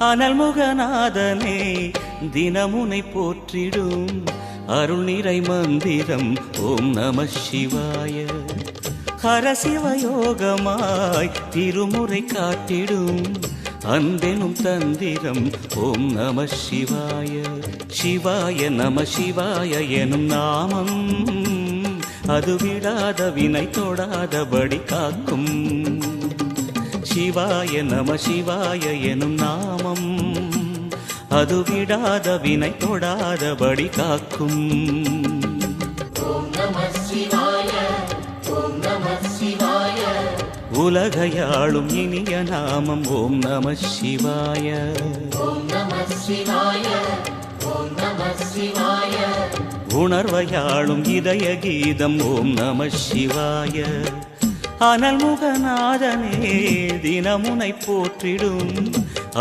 அனல்முகநாதனே தினமுனை போற்றிடும் அருள் நிறை மந்திரம் ஓம் நம சிவாய. ஹரசிவயோகமாய் திருமுறை காட்டிடும் அன்பெனும் தந்திரம் ஓம் நம சிவாய. சிவாய நம சிவாய எனும் நாமம் அது விடாத வினை தொடாதபடி காக்கும். சிவாய நம சிவாய எனும் நாமம் அது விடாத வினை தொடாதபடி காக்கும். உலகையாளும் இனிய நாமம் ஓம் நம சிவாய. உணர்வையாளும் இதய கீதம் ஓம் நம சிவாய. அனல்முகநாதனே தினமுனை போற்றிடும்